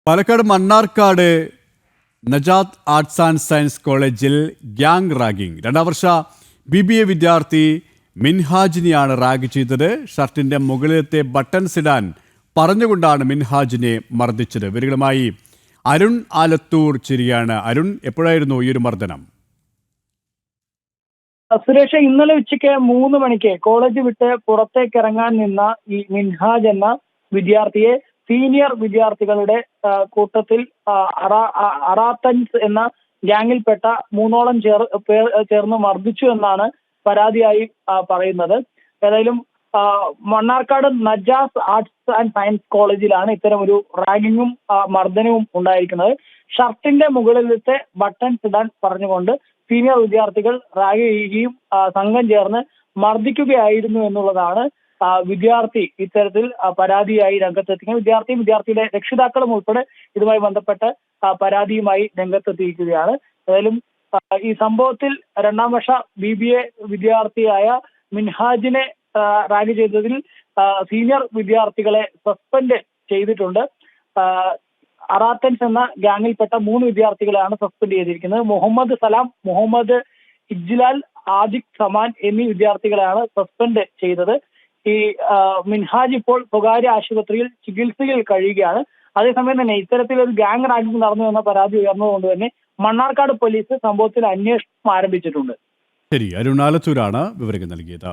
Palakkad Mannarkkad Najath arts and science കോളേജിൽ gang ragging. 2ാം വർഷ BBA വിദ്യാർത്ഥി മിൻഹാജിനെയാണ് റാഗ് ചെയ്തത്. ഷർട്ടിന്റെ മുകളിലത്തെ ബട്ടൺസ് ഇടാൻ പറഞ്ഞുകൊണ്ടാണ് മിൻഹാജിനെ മർദ്ദിച്ചത്. ഇവരുമായി അരുൺ ആലത്തൂർ ചിരിയാണ്. അരുൺ, എപ്പോഴായിരുന്നു ഈ ഒരു മർദ്ദനം? സുരേഷ്, ഇന്നലെ ഉച്ചയ്ക്ക് 3 മണിക്ക് കോളേജ് വിട്ട് പുറത്തേക്ക് ഇറങ്ങാൻ നിന്ന ഈ മിൻഹാജ് എന്ന വിദ്യാർത്ഥിയെ സീനിയർ വിദ്യാർത്ഥികളുടെ കൂട്ടത്തിൽ അറാത്തൻസ് എന്ന ഗ്യാങ്ങിൽപ്പെട്ട 3ഓളം പേർ ചേർന്ന് മർദ്ദിച്ചു എന്നാണ് പരാതിയായി പറയുന്നത്. ഏതായാലും Mannarkkad Najath arts and science കോളേജിലാണ് ഇത്തരമൊരു റാഗിങ്ങും മർദ്ദനവും ഉണ്ടായിരിക്കുന്നത്. ഷർട്ടിന്റെ മുകളിലത്തെ ബട്ടൺസ് ഇടാൻ പറഞ്ഞുകൊണ്ട് സീനിയർ വിദ്യാർത്ഥികൾ റാഗ് ചെയ്യുകയും സംഘം ചേർന്ന് മർദ്ദിക്കുകയായിരുന്നു എന്നുള്ളതാണ് വിദ്യാർത്ഥി ഇത്തരത്തിൽ പരാതിയായി രംഗത്തെത്തിക്കുന്നത്. വിദ്യാർത്ഥിയുടെ രക്ഷിതാക്കളും ഉൾപ്പെടെ ഇതുമായി ബന്ധപ്പെട്ട് പരാതിയുമായി രംഗത്തെത്തിയിരിക്കുകയാണ്. ഏതായാലും ഈ സംഭവത്തിൽ 2ാം വർഷ BBA വിദ്യാർത്ഥിയായ മിൻഹാജിനെ റാഗ് ചെയ്തതിൽ സീനിയർ വിദ്യാർത്ഥികളെ സസ്പെൻഡ് ചെയ്തിട്ടുണ്ട്. അറാത്തൻസ് എന്ന ഗ്യാങ്ങിൽപ്പെട്ട 3 വിദ്യാർത്ഥികളെയാണ് സസ്പെൻഡ് ചെയ്തിരിക്കുന്നത്. മുഹമ്മദ് സലാം, മുഹമ്മദ് ഇജ്ലാൽ, ആദിഖ് സമാൻ എന്നീ വിദ്യാർത്ഥികളെയാണ് സസ്പെൻഡ് ചെയ്തത്. ഈ മിൻഹാജ് ഇപ്പോൾ സ്വകാര്യ ആശുപത്രിയിൽ ചികിത്സയിൽ കഴിയുകയാണ്. അതേസമയം തന്നെ ഇത്തരത്തിലൊരു ഗ്യാങ് റാഗിംഗ് നടന്നു എന്ന പരാതി ഉയർന്നതുകൊണ്ട് തന്നെ മണ്ണാർക്കാട് പോലീസ് സംഭവത്തിൽ അന്വേഷണം ആരംഭിച്ചിട്ടുണ്ട്. ശരി, അരുൺ ആലത്തൂരാണ് വിവരങ്ങൾ നൽകിയത്.